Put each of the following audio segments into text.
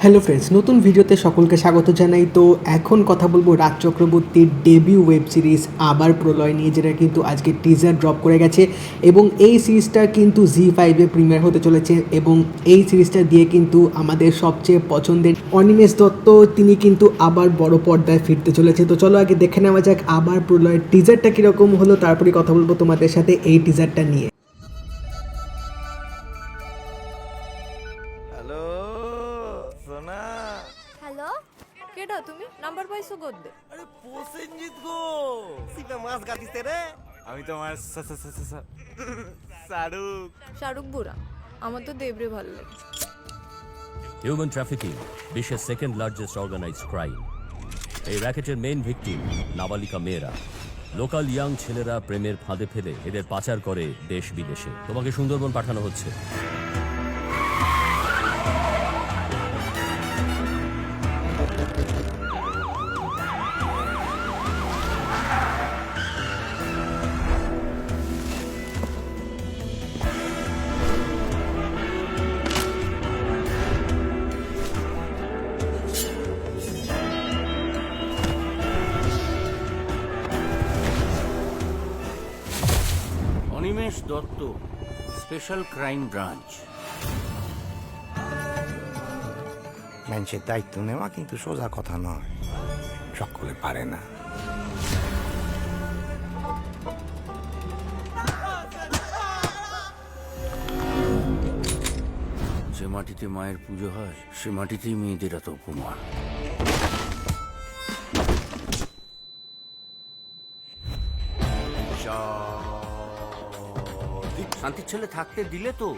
Hello friends, নতুন ভিডিওতে সকলকে স্বাগত জানাই। তো এখন কথা বলবো রাজ চক্রবর্তীর ডেবিউ ওয়েব সিরিজ আবার প্রলয় নিয়ে, যেটা কিন্তু আজকে টিজার ড্রপ করে গেছে এবং এই সিরিজটা কিন্তু জি5-এ প্রিমিয়ার হতে চলেছে এবং এই সিরিজটা দিয়ে কিন্তু আমাদের সবচেয়ে পছন্দের অনিমেষ দত্ত তিনি কিন্তু আবার বড় পর্দায় ফিরতে চলেছে। তো চলো আগে দেখে নেওয়া যাক আবার প্রলয়ের টিজারটা কীরকম হলো, তারপরে কথা বলবো তোমাদের সাথে এই টিজারটা নিয়ে। হ্যালো সোনা। হ্যালো, কেডা তুমি? নাম্বার পাইছো গদ্দে? আরে প্রসেনজিৎ গো, সিপে মাছ গাতিছে রে। আমি তোমার শাহরুখ। শাহরুখ বুড়া, আমার তো দেবরে ভালো লাগে। হিউম্যান ট্রাফিকিং বিশ্বের সেকেন্ড লার্জেস্ট অর্গানাইজড ক্রাইম। এই র্যাকেটের মেইন ভিকটিম নাবালিকা মেয়েরা। লোকাল ইয়াং ছেলেরা প্রেমের ফাঁদে ফেলে এদের পাচার করে দেশ বিদেশে। তোমাকে সুন্দরবন পাঠানো হচ্ছে। Animesh Dutta, special crime branch. মানুষের দায়িত্ব নেওয়া কিন্তু সোজা কথা নয়, সকলে পারে না। যে মাটিতে মায়ের পুজো হয় সে মাটিতেই মেয়েদের এত অপমান। শান্তির ছেলে থাকতে দিলে তো।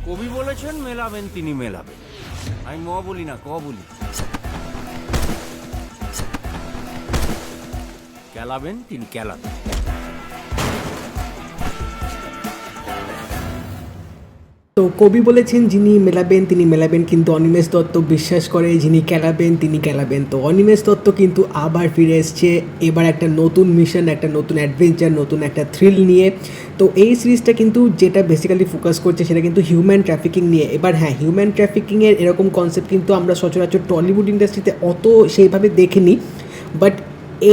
কবি বলেছেন মেলাবেন তিনি মেলাবেন, আমি ম বলি না ক বলি। কেলাবেন তিনি কেলাবেন। তো কবি বলেছেন যিনি মেলাবেন তিনি মেলাবেন, কিন্তু অনিমেষ দত্ত বিশ্বাস করে যিনি খেলাবেন তিনি খেলাবেন। তো অনিমেষ দত্ত কিন্তু আবার ফিরে এসছে, এবার একটা নতুন মিশন, একটা নতুন অ্যাডভেঞ্চার, নতুন একটা থ্রিল নিয়ে। তো এই সিরিজটা কিন্তু যেটা বেসিক্যালি ফোকাস করছে সেটা কিন্তু হিউম্যান ট্রাফিকিং নিয়ে। এবার হ্যাঁ, হিউম্যান ট্রাফিকিংয়ের এরকম কনসেপ্ট কিন্তু আমরা সচরাচর টলিউড ইন্ডাস্ট্রিতে অত সেইভাবে দেখিনি, বাট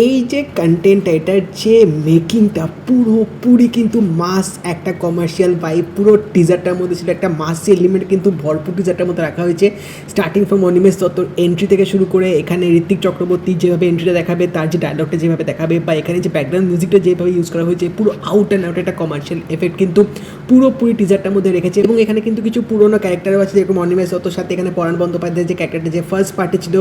এই যে কন্টেন্টটা, এটার যে মেকিংটা পুরোপুরি কিন্তু মাস একটা কমার্শিয়াল ভাইব। পুরো টিজারটার মধ্যে ছিল একটা মাসি এলিমেন্ট কিন্তু ভরপুর টিজারটার মধ্যে রাখা হয়েছে। স্টার্টিং ফ্রম অনিমেষ দত্তর এন্ট্রি থেকে শুরু করে এখানে ঋত্বিক চক্রবর্তী যেভাবে এন্ট্রিটা দেখাবে, তার যে ডায়লগটা যেভাবে দেখাবে, বা এখানে যে ব্যাকগ্রাউন্ড মিউজিকটা যেভাবে ইউজ করা হয়েছে, পুরো আউট অ্যান্ড আউট একটা কমার্শিয়াল এফেক্ট কিন্তু পুরোপুরি টিজারটার মধ্যে রেখেছে। এবং এখানে কিন্তু কিছু পুরোনো ক্যারেক্টারও আছে, যেরকম অনিমেষ দত্তর সাথে এখানে পরাণ বন্দ্যোপাধ্যায়ের যে ক্যারেক্টারটা যে ফার্স্ট পার্টে ছিল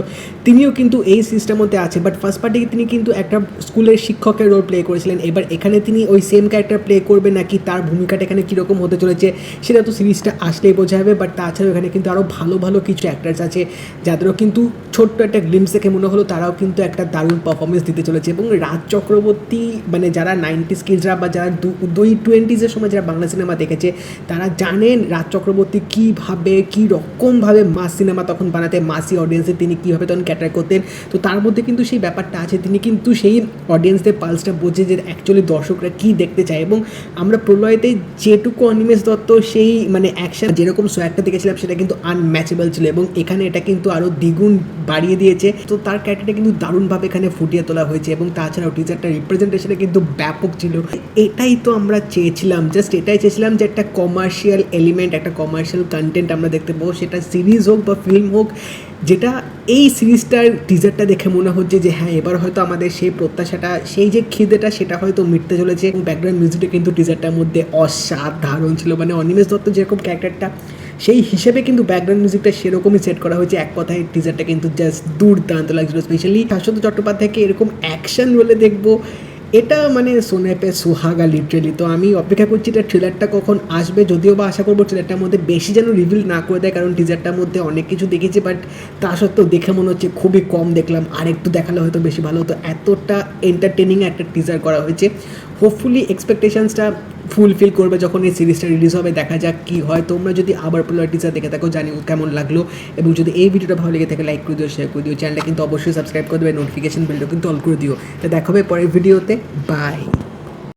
তিনিও কিন্তু এই সিরিজটার মধ্যে আছে। বাট ফার্স্ট পার্টে তিনি কিন্তু একটা স্কুলের শিক্ষকের রোল প্লে করেছিলেন। এবার এখানে তিনি ওই সেম ক্যারেক্টার প্লে করবে নাকি তার ভূমিকাটা এখানে কীরকম হতে চলেছে সেটা তো সিরিজটা আসলেই বোঝা যাবে। বাট তাছাড়াও এখানে কিন্তু আরও ভালো ভালো কিছু অ্যাক্টার্স আছে যাদেরও কিন্তু ছোট্ট একটা গ্লিমস দেখে মনে হলো তারাও কিন্তু একটা দারুণ পারফরমেন্স দিতে চলেছে। এবং রাজ চক্রবর্তী, মানে যারা 90s কিডসরা বা যারা 2020s সময় যারা বাংলা সিনেমা দেখেছে তারা জানেন রাজ চক্রবর্তী কীভাবে কী রকমভাবে মাস সিনেমা তখন বানাতে, মাসি অডিয়েন্সে তিনি কীভাবে তখন ক্যাটার করতেন। তো তার মধ্যে কিন্তু সেই ব্যাপারটা আছে, তিনি কিন্তু সেই অডিয়েন্সদের পালসটা বোঝে যে অ্যাকচুয়ালি দর্শকরা কী দেখতে চায়। এবং আমরা প্রলয়তে যেটুকু অনিমেষ দত্ত সেই মানে অ্যাকশন যেরকম সোয়াগটা দেখেছিলাম সেটা কিন্তু আনম্যাচেবল ছিল, এবং এখানে এটা কিন্তু আরও দ্বিগুণ বাড়িয়ে দিয়েছে। তো তার ক্যারেক্টারটা কিন্তু দারুণভাবে এখানে ফুটিয়ে তোলা হয়েছে এবং তাছাড়াও টিজারটা রিপ্রেজেন্টেশনে কিন্তু ব্যাপক ছিল। এটাই তো আমরা চেয়েছিলাম, জাস্ট এটাই চেয়েছিলাম যে একটা কমার্শিয়াল এলিমেন্ট, একটা কমার্শিয়াল কন্টেন্ট আমরা দেখতে পাবো, সেটা সিরিজ হোক বা ফিল্ম হোক। যেটা এই সিরিজটার টিজারটা দেখে মনে হচ্ছে যে হ্যাঁ, এবার হয়তো আমাদের সেই প্রত্যাশাটা, সেই যে খিদেটা সেটা হয়তো মিটতে চলেছে। এবং ব্যাকগ্রাউন্ড মিউজিকটা কিন্তু টিজারটার মধ্যে অসাধারণ ছিল, মানে অনিমেষ দত্ত যেরকম ক্যারেক্টারটা সেই হিসেবে কিন্তু ব্যাকগ্রাউন্ড মিউজিকটা সেরকমই সেট করা হয়েছে। এক কথায় টিজারটা কিন্তু জাস্ট দুর্দান্ত লাগছিল। স্পেশালি শাশ্বত চট্টোপাধ্যায়কে এরকম অ্যাকশন রোলে দেখবো, এটা মানে সোনে পে সুহাগা লিটারেলি। তো আমি অপেক্ষা করছি এটা ট্রেলারটা কখন আসবে, যদিও বা আশা করবো ট্রেলারটার মধ্যে বেশি যেন রিভিল না করে দেয়, কারণ টিজারটার মধ্যে অনেক কিছু দেখেছি বাট তা সত্ত্বেও দেখে মনে হচ্ছে খুবই কম দেখলাম। আর একটু দেখালে হয়তো বেশি ভালো হতো, এতটা এন্টারটেনিং একটা টিজার করা হয়েছে। হোপফুলি এক্সপেকটেশনসটা ফুলফিল করবে যখন এই সিরিজটা রিলিজ হবে। দেখা যাক কী হয়। তোমরা যদি আবার পোলার টিজার দেখে থাকো জানিও কেমন লাগলো, এবং যদি এই ভিডিওটা ভালো লেগে থাকে লাইক করে দিও, শেয়ার করে দিও, চ্যানেলটা কিন্তু অবশ্যই সাবস্ক্রাইব করে দেবে, নোটিফিকেশন বেলটা কিন্তু অল করে দিও। তো দেখা হবে পরের ভিডিওতে, বাই।